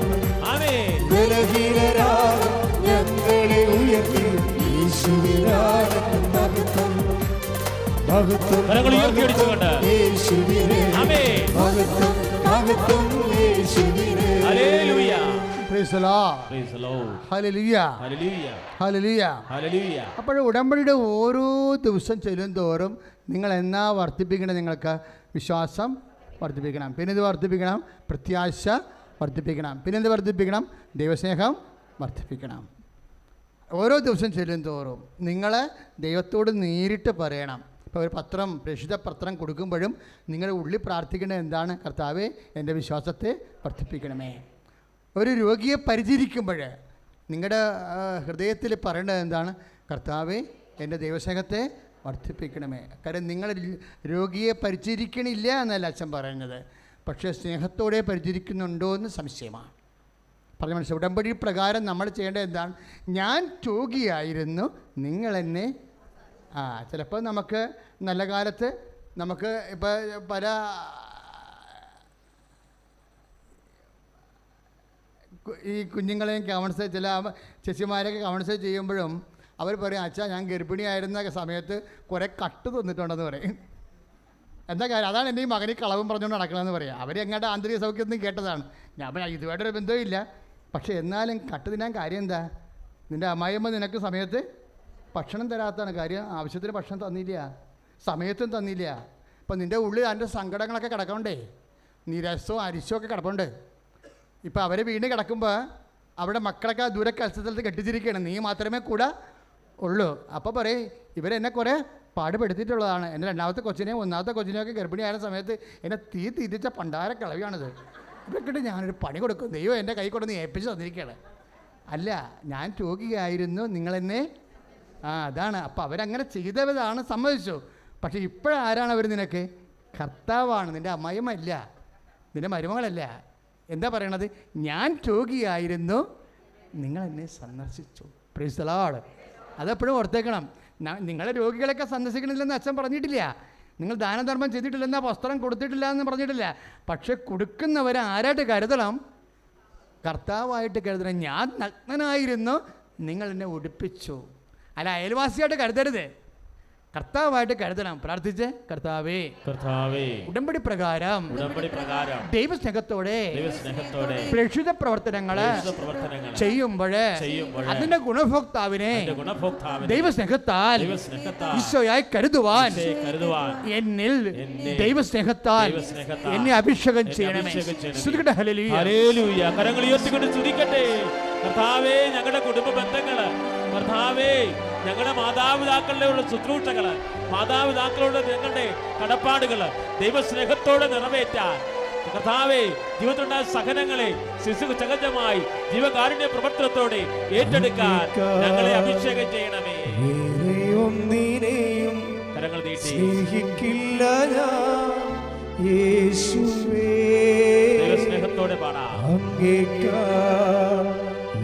ബലഹീനരാകാം ഞങ്ങളെ ഉയർത്തി യേശുവിനാണെന്നും മഹത്വം. മഹത്വം യേശുവിനെ, മഹത്വം മഹത്വം യേശുവിനെ.
Hallelujah.
Praise the Lord. Hallelujah. Hallelujah. Hallelujah. അപ്പോൾ ഉടമ്പടിയുടെ ഓരോ ദിവസം ചെല്ലുന്തോറും നിങ്ങൾ എന്നാ വർദ്ധിപ്പിക്കണം? നിങ്ങൾക്ക് വിശ്വാസം വർദ്ധിപ്പിക്കണം. പിന്നെ ഇത് വർദ്ധിപ്പിക്കണം, പ്രത്യാശ വർദ്ധിപ്പിക്കണം. പിന്നെന്ത് വർദ്ധിപ്പിക്കണം? ദൈവസ്നേഹം വർദ്ധിപ്പിക്കണം. ഓരോ ദിവസം ചെല്ലുന്തോറും നിങ്ങൾ ദൈവത്തോട് നേരിട്ട് പറയണം. ഇപ്പോൾ ഒരു പത്രം, പ്രേക്ഷിത പത്രം കൊടുക്കുമ്പോഴും നിങ്ങളുടെ ഉള്ളിൽ പ്രാർത്ഥിക്കേണ്ടത് എന്താണ്? കർത്താവേ, എൻ്റെ വിശ്വാസത്തെ വർദ്ധിപ്പിക്കണമേ. ഒരു രോഗിയെ പരിചരിക്കുമ്പോൾ നിങ്ങളുടെ ഹൃദയത്തിൽ പറയേണ്ടത് എന്താണ്? കർത്താവേ, എൻ്റെ ദൈവസ്നേഹത്തെ വർദ്ധിപ്പിക്കണമേ. കാര്യം നിങ്ങൾ രോഗിയെ പരിചരിക്കണില്ല എന്നല്ല അച്ഛൻ പറയുന്നത്, പക്ഷേ സ്നേഹത്തോടെ പരിചരിക്കുന്നുണ്ടോ എന്ന് സംശയമാണ്. പറഞ്ഞ മനസ്സിലായി. ഉടമ്പടി പ്രകാരം നമ്മൾ ചെയ്യേണ്ടത് എന്താണ്? ഞാൻ രോഗിയായിരുന്നു, നിങ്ങളെന്നെ ചിലപ്പോൾ നമുക്ക് നല്ല കാലത്ത് നമുക്ക് ഇപ്പോൾ പല ഈ കുഞ്ഞുങ്ങളെയും കൗൺസിൽ, ചില ചേച്ചിമാരെയൊക്കെ കൗൺസിൽ ചെയ്യുമ്പോഴും അവർ പറയും, അച്ഛാ ഞാൻ ഗർഭിണിയായിരുന്ന സമയത്ത് കുറേ കട്ട് തന്നിട്ടുണ്ടെന്ന് പറയും. എന്താ കാര്യം? അതാണ് എൻ്റെ ഈ മകനെ കളവും പറഞ്ഞുകൊണ്ട് നടക്കണമെന്ന് പറയാം. അവരെങ്ങാണ്ട് ആന്തരിക സൗഖ്യത്തിൽ കേട്ടതാണ്. ഞാൻ ഇതുമായിട്ടൊരു ബന്ധമില്ല. പക്ഷേ എന്നാലും കട്ട് തിന്നാൻ കാര്യം എന്താ? നിൻ്റെ അമ്മായിയമ്മ നിനക്ക് സമയത്ത് ഭക്ഷണം തരാത്തതാണ് കാര്യം. ആവശ്യത്തിന് ഭക്ഷണം തന്നില്ല, സമയത്തും തന്നില്ല. ഇപ്പം നിൻ്റെ ഉള്ളിൽ അതിൻ്റെ സങ്കടങ്ങളൊക്കെ കിടക്കണ്ടേ? നിരസവും അരിശവും ഒക്കെ കിടപ്പുണ്ട്. ഇപ്പം അവരെ വീണ്ടും കിടക്കുമ്പോൾ അവിടെ മക്കളൊക്കെ ദൂരെ കൽസ്ഥലത്ത് കെട്ടിച്ചിരിക്കുകയാണ്, നീ മാത്രമേ കൂടെ ഉള്ളൂ. അപ്പോൾ പറയും, ഇവരെന്നെ കുറേ പാടുപെടുത്തിയിട്ടുള്ളതാണ്. എൻ്റെ രണ്ടാമത്തെ കൊച്ചിനെയും ഒന്നാമത്തെ കൊച്ചിനെയൊക്കെ ഗർഭിണിയായ സമയത്ത് എന്നെ തീറ്റിച്ച പണ്ടാര കളവിയാണിത്. ഇതൊക്കെ ഞാനൊരു പണി കൊടുക്കും, ദൈവം എൻ്റെ കൈ കൊണ്ടൊന്ന് ഏൽപ്പിച്ച് തന്നിരിക്കുകയാണ്. അല്ല, ഞാൻ രോഗിയായിരുന്നു, നിങ്ങളെന്നെ അതാണ്. അപ്പോൾ അവരങ്ങനെ ചെയ്തവരാണ്, സമ്മതിച്ചു. പക്ഷേ ഇപ്പോഴാരാണ് അവർ നിനക്ക്? കർത്താവാണ്. നിൻ്റെ അമ്മായിയമ്മല്ല, നിൻ്റെ മരുമകളല്ല. എന്താ പറയണത്? ഞാൻ രോഗിയായിരുന്നു, നിങ്ങളെന്നെ സന്ദർശിച്ചു. Praise the Lord. അതെപ്പോഴും ഓർത്തേക്കണം. നിങ്ങളെ രോഗികളൊക്കെ സന്ദർശിക്കണില്ലെന്ന് അച്ഛൻ പറഞ്ഞിട്ടില്ല, നിങ്ങൾ ദാനധർമ്മം ചെയ്തിട്ടില്ലെന്ന, വസ്ത്രം കൊടുത്തിട്ടില്ല എന്ന് പറഞ്ഞിട്ടില്ല. പക്ഷെ കൊടുക്കുന്നവരെ ആരായിട്ട് കരുതണം? കർത്താവായിട്ട് കരുതണം. ഞാൻ നഗ്നനായിരുന്നു, നിങ്ങൾ എന്നെ ഉടുപ്പിച്ചു. അല്ല, അയൽവാസിയായിട്ട് കരുതരുത്, കർത്താവായിട്ട് കരുതണം. പ്രാർത്ഥിച്ച്, കർത്താവേ ഉടമ്പടി പ്രകാരം ദൈവസ്നേഹത്തോടെ പ്രേക്ഷിത പ്രവർത്തനങ്ങള് ചെയ്യുമ്പോൾ അതിന്റെ ഗുണഭോക്താവിനെ ദൈവസ്നേഹത്താൽ ഈശോയായി കരുതുവാൻ എന്നിൽ ദൈവസ്നേഹത്താൽ എന്നെ അഭിഷേകം ചെയ്യണമേ. സ്തുതിക്കട്ടെ, ഹല്ലേലൂയ.
കരങ്ങൾ ഉയർത്തിക്കൊണ്ട് സ്തുതിക്കട്ടെ. കർത്താവേ, ഞങ്ങളുടെ കുടുംബ ബന്ധങ്ങള്, കർത്താവേ, ഞങ്ങളുടെ മാതാപിതാക്കളുടെ ഉള്ള ശുശ്രൂഷകള്, മാതാപിതാക്കളുടെ ഞങ്ങളുടെ കടപ്പാടുകള് ദൈവസ്നേഹത്തോടെ നിറവേറ്റാൻ കർത്താവേ, ജീവിതത്തിലുണ്ടായ സഹനങ്ങളെ സഹജമായി ജീവകാരുണ്യ പ്രവർത്തനത്തോടെ ഏറ്റെടുക്കാൻ ഞങ്ങളെ അഭിഷേകം ചെയ്യണമേ. കരങ്ങൾ നീട്ടി ദൈവസ്നേഹത്തോടെ പാടാം.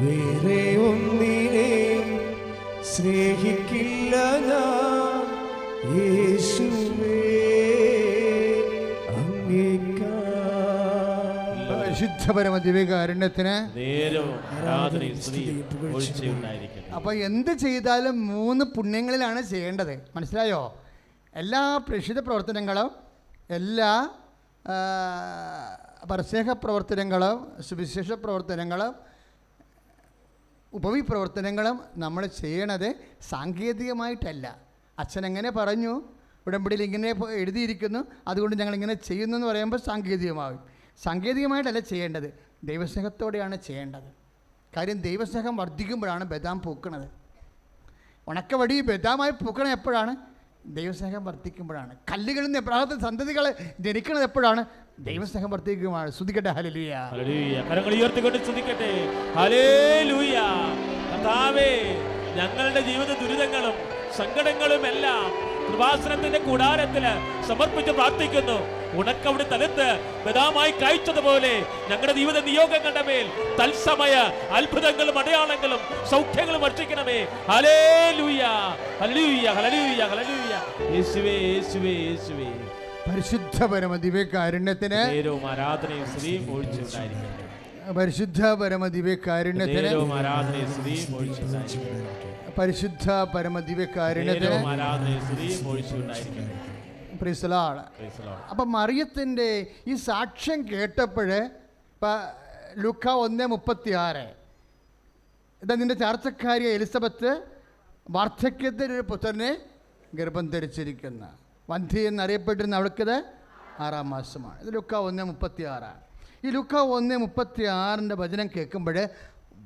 വേറെ ഒന്നിനെയും സ്നേഹിക്കില്ല ഞാൻ യേശുവേ,
പരിശുദ്ധപരമ ദിവ്യകാരുണ്യത്തിന്. അപ്പൊ എന്ത് ചെയ്താലും 3 പുണ്യങ്ങളിലാണ് ചെയ്യേണ്ടത്. മനസ്സിലായോ? എല്ലാ പ്രേക്ഷിത പ്രവർത്തനങ്ങളും, എല്ലാ പരസ്നേഹ പ്രവർത്തനങ്ങളും, സുവിശേഷ പ്രവർത്തനങ്ങളും, ഉപവിപ്രവർത്തനങ്ങളും നമ്മൾ ചെയ്യണത് സാങ്കേതികമായിട്ടല്ല. അച്ഛൻ എങ്ങനെ പറഞ്ഞു, ഉടമ്പടിയിൽ ഇങ്ങനെ എഴുതിയിരിക്കുന്നു, അതുകൊണ്ട് ഞങ്ങളിങ്ങനെ ചെയ്യുന്നു എന്ന് പറയുമ്പോൾ സാങ്കേതികമാകും. സാങ്കേതികമായിട്ടല്ല ചെയ്യേണ്ടത്, ദൈവസ്നേഹത്തോടെയാണ് ചെയ്യേണ്ടത്. കാര്യം ദൈവസ്നേഹം വർദ്ധിക്കുമ്പോഴാണ് ബദാം പൂക്കണത്. ഉണക്കവടി ബദാമായി പൂക്കണത് എപ്പോഴാണ്? ദൈവസ്നേഹം വർദ്ധിക്കുമ്പോഴാണ്. കല്ലുകളിൽ നിന്ന് എപ്പോഴാണ് സന്തതികൾ ജനിക്കുന്നത്? എപ്പോഴാണ്? ദൈവസ്നേഹം വർദ്ധിക്കുമ്പോഴാണ്. സ്തുതിക്കട്ടെ, ഹല്ലേലൂയ.
കരങ്ങൾ ഉയർത്തിക്കൊണ്ട് സ്തുതിക്കട്ടെ, ഹല്ലേലൂയ. കർത്താവേ, ഞങ്ങളുടെ ജീവിത ദുരിതങ്ങളും സങ്കടങ്ങളും എല്ലാം കൃപാസനത്തിന്റെ കൂടാരത്തില് സമർപ്പിച്ച് പ്രാർത്ഥിക്കുന്നു. ഉണക്കവിടെ തലത്ത് ബദാമായി കായ്ച്ചതുപോലെ ഞങ്ങളുടെ ജീവിത നിയോഗങ്ങളുടെ മേൽ തത്സമയ അത്ഭുതങ്ങളും അടയാളങ്ങളും സൗഖ്യങ്ങളും വർഷിക്കണമേ. Hallelujah, hallelujah, hallelujah, hallelujah. യേശുവേ, യേശുവേ, യേശുവേ.
പരിശുദ്ധ പരമ ദിവ്യകാരുണ്യത്തിന്
ആരാധനയും സ്തുതിയും ഒഴിച്ചുണ്ടായിരിക്കട്ടെ.
പരിശുദ്ധ പരമ ദിവ്യകാരുണ്യത്തിന്
ആരാധനയും സ്തുതിയും ഒഴിച്ചുണ്ടായിരിക്കട്ടെ.
പരിശുദ്ധ പരമ ദിവ്യകാരുണ്യത്തിന്
ആരാധനയും സ്തുതിയും ഒഴിച്ചുണ്ടായിരിക്കട്ടെ.
Praise the Lord. അപ്പം മറിയത്തിൻ്റെ ഈ സാക്ഷ്യം കേട്ടപ്പോൾ, ഇപ്പം ലൂക്ക 1:36, ഇതാ നിന്റെ ചാർച്ചക്കാരിയ എലിസബത്ത് വാർദ്ധക്യത്തിൽ ഒരു പുത്രനെ ഗർഭം ധരിച്ചിരിക്കുന്ന വന്ധ്യ എന്നറിയപ്പെട്ടിരുന്ന അവൾക്കിത് 6-ാം മാസമാണ്. ഇത് ലൂക്ക 1:36. ഈ ലൂക്ക 1:36 വചനം കേൾക്കുമ്പോൾ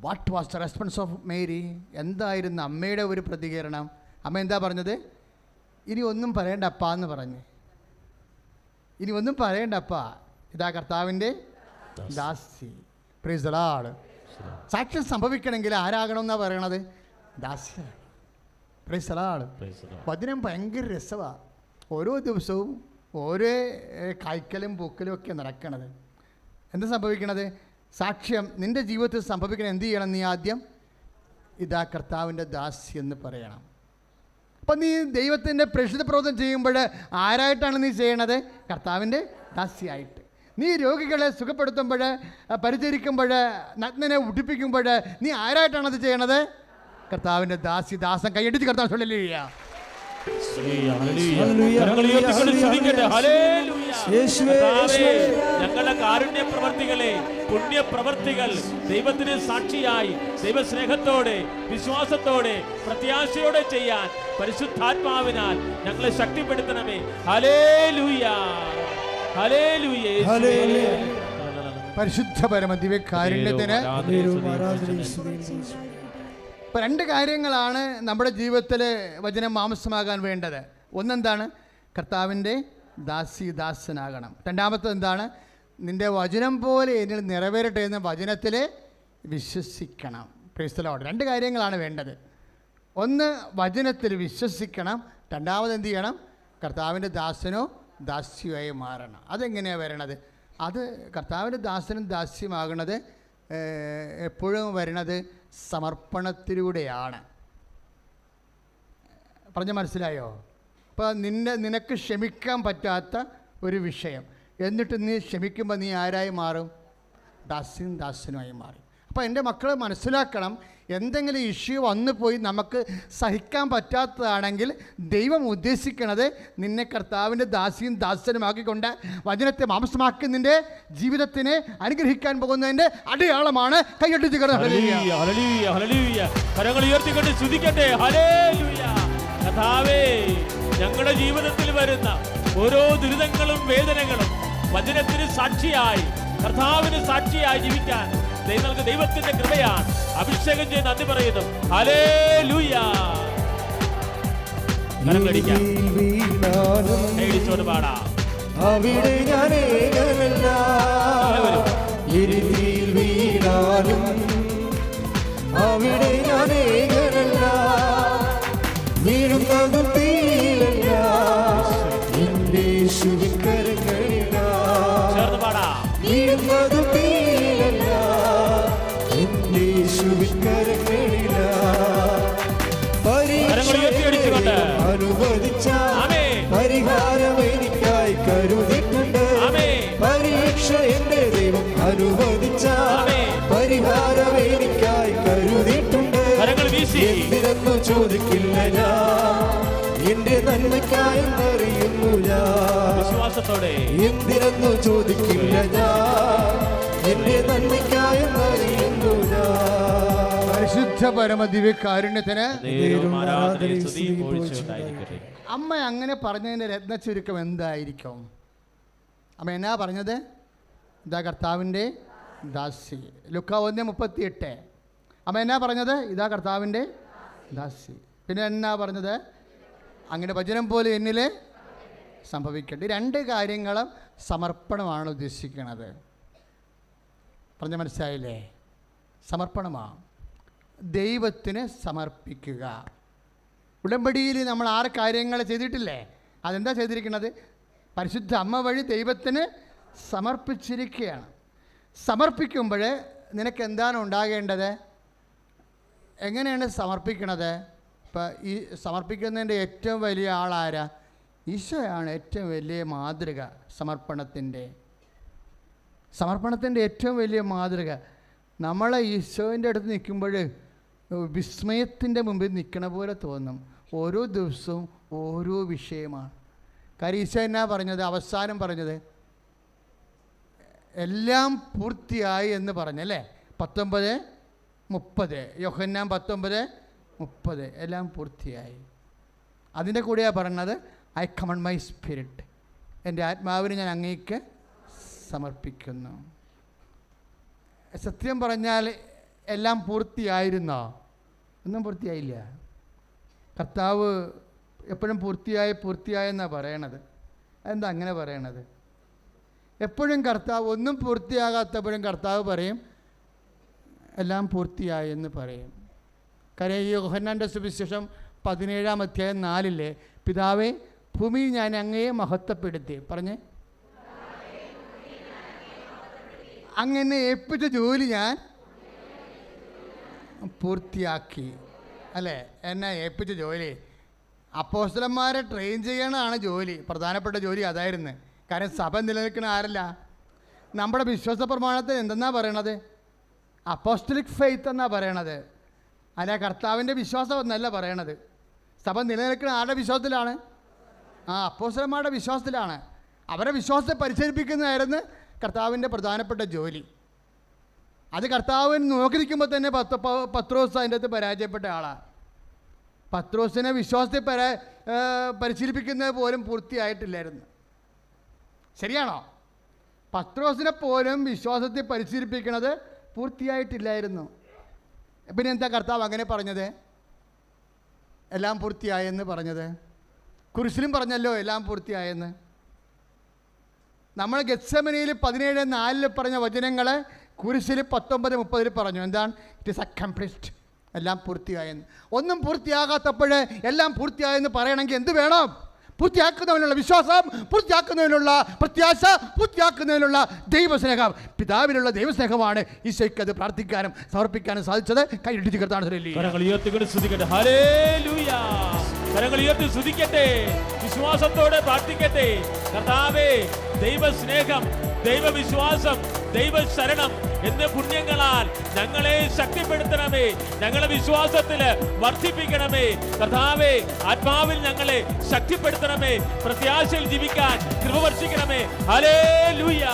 what was the response of Mary? എന്തായിരുന്നു അമ്മയുടെ ഒരു പ്രതികരണം? അമ്മ എന്താ പറഞ്ഞത്? ഇനി ഒന്നും പറയണ്ട അപ്പ എന്ന് പറഞ്ഞ്. ഇനി ഒന്നും പറയണ്ട അപ്പ, ഇതാ കർത്താവിൻ്റെ ദാസി. Praise the Lord. സാക്ഷ്യം സംഭവിക്കണമെങ്കിൽ ആരാകണമെന്നാണ് പറയണത്? ദാസി. Praise the Lord. വചനം ഭയങ്കര രസമാണ്. ഓരോ ദിവസവും ഓരോ കായ്ക്കലും പൂക്കലും ഒക്കെ നടക്കണത്. എന്താ സംഭവിക്കണത്? സാക്ഷ്യം നിൻ്റെ ജീവിതത്തിൽ സംഭവിക്കണം. എന്ത് ചെയ്യണം? നീ ആദ്യം ഇതാ കർത്താവിൻ്റെ ദാസി എന്ന് പറയണം. അപ്പം നീ ദൈവത്തിൻ്റെ പ്രേക്ഷിത പ്രവർത്തനം ചെയ്യുമ്പോൾ ആരായിട്ടാണ് നീ ചെയ്യണത്? കർത്താവിൻ്റെ ദാസിയായിട്ട്. നീ രോഗികളെ സുഖപ്പെടുത്തുമ്പോൾ, പരിചരിക്കുമ്പോൾ, നഗ്നനെ ഉടുപ്പിക്കുമ്പോൾ നീ ആരായിട്ടാണത് ചെയ്യണത്? കർത്താവിൻ്റെ ദാസി. ദാസൻ കൈയടിച്ച് കർത്താവ് ഹല്ലേലൂയ.
ഞങ്ങളുടെ കാരുണ്യ പ്രവർത്തികളെ, പുണ്യപ്രവർത്തികൾ ദൈവത്തിന് സാക്ഷിയായി ദൈവസ്നേഹത്തോടെ, വിശ്വാസത്തോടെ, പ്രത്യാശയോടെ ചെയ്യാൻ പരിശുദ്ധാത്മാവിനാൽ ഞങ്ങളെ ശക്തിപ്പെടുത്തണമേ. Hallelujah, hallelujah.
പരിശുദ്ധ പരമ ദിവ്യകാരുണ്യത്തിന്. ഇപ്പം 2 കാര്യങ്ങളാണ് നമ്മുടെ ജീവിതത്തിൽ വചനം മാംസമാകാൻ വേണ്ടത്. ഒന്നെന്താണ്? കർത്താവിൻ്റെ ദാസനാകണം. രണ്ടാമത്തത് എന്താണ്? നിൻ്റെ വചനം പോലെ എന്നിൽ നിറവേറട്ടെ എന്ന് വചനത്തിൽ വിശ്വസിക്കണം. Praise the Lord. 2 കാര്യങ്ങളാണ് വേണ്ടത്. ഒന്ന്, വചനത്തിൽ വിശ്വസിക്കണം. രണ്ടാമത് എന്ത് ചെയ്യണം? കർത്താവിൻ്റെ ദാസനോ ദാസ്യമായി മാറണം. അതെങ്ങനെയാണ് വരണത്? അത് കർത്താവിൻ്റെ ദാസനും ദാസ്യമാകണത് എപ്പോഴും വരണത് സമർപ്പണത്തിലൂടെയാണ്. പറഞ്ഞ മനസ്സിലായോ? ഇപ്പോൾ നിനക്ക് ക്ഷമിക്കാൻ പറ്റാത്ത ഒരു വിഷയം, എന്നിട്ട് നീ ക്ഷമിക്കുമ്പോൾ നീ ആരായി മാറും? ദാസനുമായി മാറി. അപ്പോൾ എൻ്റെ മക്കൾ മനസ്സിലാക്കണം, എന്തെങ്കിലും ഇഷ്യൂ വന്നു പോയി നമുക്ക് സഹിക്കാൻ പറ്റാത്തതാണെങ്കിൽ ദൈവം ഉദ്ദേശിക്കുന്നത് നിന്നെ കർത്താവിൻ്റെ ദാസനുമാക്കിക്കൊണ്ട് വചനത്തെ മാംസമാക്കി നിൻ്റെ ജീവിതത്തിനെ അനുഗ്രഹിക്കാൻ പോകുന്നതിൻ്റെ അടയാളമാണ്. കൈയ്യടിച്ച്
കരങ്ങൾ ഉയർത്തിക്കൊണ്ട് സ്തുതിക്കട്ടെ. ഹല്ലേലൂയ. കർത്താവേ, ഞങ്ങളുടെ ജീവിതത്തിൽ വരുന്ന ഓരോ ദുരിതങ്ങളും വേദനകളും വചനത്തിന് സാക്ഷിയായി, കർത്താവിന് സാക്ഷിയായി ജീവിക്കാൻ നിങ്ങൾക്ക് ദൈവത്തിന്റെ കൃപയാണ്. അഭിഷേകം ചെയ്ത് നന്ദി പറയുന്നു. ഹല്ലേലൂയ. കരങ്ങളടിച്ചോട് പാടാം.
അവിടെ ഞാൻ ഏകനല്ല, ഇരുതിയിൽ വീണാലും അവിടെ ഞാൻ ഏകനല്ല, വീഴുന്നതും തീരല്ല, എന്റെ ശുഭിക്കരങ്ങളില
ചേർന്ന് പാടാം.
വീഴുന്നതും തീരല്ല, എന്റെ ശുഭിക്കരങ്ങളില അനുവദിച്ച പരിഹാരം എനിക്കായി കരുതിയിട്ടുണ്ട്. പരീക്ഷ എന്റെ ദൈവം അനുവദിച്ച പരിഹാരം എനിക്കായി കരുതിയിട്ടുണ്ട്. എന്തിനെന്നു ചോദിക്കില്ല ഞാൻ, എന്റെ നന്മയ്ക്കായെന്നറിയുന്നു ഞാൻ.
വിശ്വാസത്തോടെ
എന്തിനെന്നു ചോദിക്കില്ല ഞാൻ, എന്റെ നന്മയ്ക്കായെന്നറിയുന്നു ഞാൻ.
പരിശുദ്ധ പരമദിവ്യകാരുണ്യത്തിന് അമ്മ അങ്ങനെ പറഞ്ഞതിൻ്റെ രത്നച്ചുരുക്കം എന്തായിരിക്കും? അമ്മ എന്നാ പറഞ്ഞത്? ഇതാ കർത്താവിൻ്റെ ദാസി. ലുക്കാ 1:38. അമ്മ എന്നാ പറഞ്ഞത്? ഇതാ കർത്താവിൻ്റെ ദാസി. പിന്നെ എന്നാ പറഞ്ഞത്? അങ്ങനെ വചനം പോലെ എന്നിൽ സംഭവിക്കട്ടെ. രണ്ട് കാര്യങ്ങളും സമർപ്പണമാണ് ഉദ്ദേശിക്കുന്നത്. പറഞ്ഞ മനസ്സിലായില്ലേ? സമർപ്പണമാണ്, ദൈവത്തിന് സമർപ്പിക്കുക. ഉടമ്പടിയിൽ നമ്മൾ 6 കാര്യങ്ങൾ ചെയ്തിട്ടില്ലേ? അതെന്താ ചെയ്തിരിക്കുന്നത്? പരിശുദ്ധ അമ്മ വഴി ദൈവത്തിന് സമർപ്പിച്ചിരിക്കുകയാണ്. സമർപ്പിക്കുമ്പോൾ നിനക്ക് എന്താണ് ഉണ്ടാകേണ്ടത്? എങ്ങനെയാണ് സമർപ്പിക്കണത്? ഇപ്പം ഈ സമർപ്പിക്കുന്നതിൻ്റെ ഏറ്റവും വലിയ ആളാരാ? ഈശോയാണ് ഏറ്റവും വലിയ മാതൃക. സമർപ്പണത്തിൻ്റെ ഏറ്റവും വലിയ മാതൃക. നമ്മളെ ഈശോൻ്റെ അടുത്ത് നിൽക്കുമ്പോൾ വിസ്മയത്തിൻ്റെ മുമ്പിൽ നിൽക്കണ പോലെ തോന്നും. ഓരോ ദിവസവും ഓരോ വിഷയമാണ്. കാര്യം ഈശോ എന്നാ പറഞ്ഞത്? അവസാനം പറഞ്ഞത് എല്ലാം പൂർത്തിയായി എന്ന് പറഞ്ഞല്ലേ? 19:30. യോഹന്നാൻ 19:30. എല്ലാം പൂർത്തിയായി. അതിൻ്റെ കൂടെയാണ് പറഞ്ഞത് ഐ കമൺ മൈ സ്പിരിറ്റ്, എൻ്റെ ആത്മാവിനെ ഞാൻ അങ്ങേക്ക് സമർപ്പിക്കുന്നു. സത്യം പറഞ്ഞാൽ എല്ലാം പൂർത്തിയായിരുന്നോ? ഒന്നും പൂർത്തിയായില്ല. കർത്താവ് എപ്പോഴും പൂർത്തിയായെന്നാണ് പറയണത്. അതെന്താ അങ്ങനെ പറയണത്? എപ്പോഴും കർത്താവ് ഒന്നും പൂർത്തിയാകാത്തപ്പോഴും കർത്താവ് പറയും എല്ലാം പൂർത്തിയായെന്ന് പറയും. കാര്യം യോഹന്നാൻ്റെ സുവിശേഷം 17:4 പിതാവേ, ഭൂമിയിൽ ഞാൻ അങ്ങയെ മഹത്വപ്പെടുത്തി. പറഞ്ഞേ, അങ്ങനെ ഏൽപ്പിച്ച ജോലി ഞാൻ പൂർത്തിയാക്കി. അല്ലേ? എന്നെ ഏൽപ്പിച്ച ജോലി അപ്പോസ്തലന്മാരെ ട്രെയിൻ ചെയ്യണതാണ് ജോലി. പ്രധാനപ്പെട്ട ജോലി അതായിരുന്നു. കാരണം സഭ നിലനിൽക്കുന്ന ആരല്ല? നമ്മുടെ വിശ്വാസ പ്രമാണത്തിൽ എന്തെന്നാ പറയണത്? അപ്പോസ്റ്റലിക് ഫെയ്ത്ത് എന്നാ പറയണത്. അല്ല, കർത്താവിൻ്റെ വിശ്വാസം എന്നല്ല പറയണത്. സഭ നിലനിൽക്കുന്ന ആരുടെ വിശ്വാസത്തിലാണ്? അപ്പോസ്തലന്മാരുടെ വിശ്വാസത്തിലാണ്. അവരെ വിശ്വാസത്തെ പരിശീലിപ്പിക്കുന്നതായിരുന്നു കർത്താവിൻ്റെ പ്രധാനപ്പെട്ട ജോലി. അത് കർത്താവിന് നോക്കി നിൽക്കുമ്പോൾ തന്നെ പത്രോസ് അതിൻ്റെ അകത്ത് പരാജയപ്പെട്ട ആളാണ്. പത്രോസിനെ വിശ്വാസത്തെ പരിശീലിപ്പിക്കുന്നത് പോലും പൂർത്തിയായിട്ടില്ലായിരുന്നു. ശരിയാണോ? പത്രോസിനെ പോലും വിശ്വാസത്തെ പരിശീലിപ്പിക്കുന്നത് പൂർത്തിയായിട്ടില്ലായിരുന്നു. പിന്നെ എന്താ കർത്താവ് അങ്ങനെ പറഞ്ഞത്? എല്ലാം പൂർത്തിയായെന്ന് പറഞ്ഞത്. കുരിശിലും പറഞ്ഞല്ലോ എല്ലാം പൂർത്തിയായെന്ന്. നമ്മൾ ഗെത്സമനിയിൽ 17:4 പറഞ്ഞ വചനങ്ങൾ കുരിശിൽ 19:30 പറഞ്ഞു. എന്താണ്? ഇറ്റ് ഈസ് അക്കംപ്ലിഷ്ഡ്, എല്ലാം പൂർത്തിയായെന്ന്. ഒന്നും പൂർത്തിയാകാത്തപ്പോൾ എല്ലാം പൂർത്തിയായെന്ന് പറയണമെങ്കിൽ എന്ത് വേണം? പൂർത്തിയാക്കുന്നതിനുള്ള വിശ്വാസം, പൂർത്തിയാക്കുന്നതിനുള്ള പ്രത്യാശ, പൂർത്തിയാക്കുന്നതിനുള്ള ദൈവസ്നേഹം, പിതാവിനുള്ള ദൈവസ്നേഹമാണ് ഈശോയ്ക്ക് അത് പ്രാർത്ഥിക്കാനും സമർപ്പിക്കാനും സാധിച്ചത്. കൈയിടിച്ച് കർത്താവിനെ
കരങ്ങൾ ഉയർത്തിക്കൊണ്ട് സ്തുതിക്കട്ടെ. ഹല്ലേലൂയ. കരങ്ങൾ ഉയർത്തി സ്തുതിക്കട്ടെ, വിശ്വാസത്തോടെ പ്രാർത്ഥിക്കട്ടെ. കർത്താവേ, ദൈവസ്നേഹം, ദൈവവിശ്വാസം, ദൈവശരണം എന്ന പുണ്യങ്ങളാൽ ഞങ്ങളെ ശക്തിപ്പെടുത്തണമേ, ഞങ്ങളെ വിശ്വാസത്തില് വർദ്ധിപ്പിക്കണമേ. കർത്താവേ, ആത്മാവിൽ ഞങ്ങളെ ശക്തിപ്പെടുത്തണമേ, പ്രത്യാശയിൽ ജീവിക്കാൻ കൃപ വർഷിക്കണമേ. ഹല്ലേലൂയ.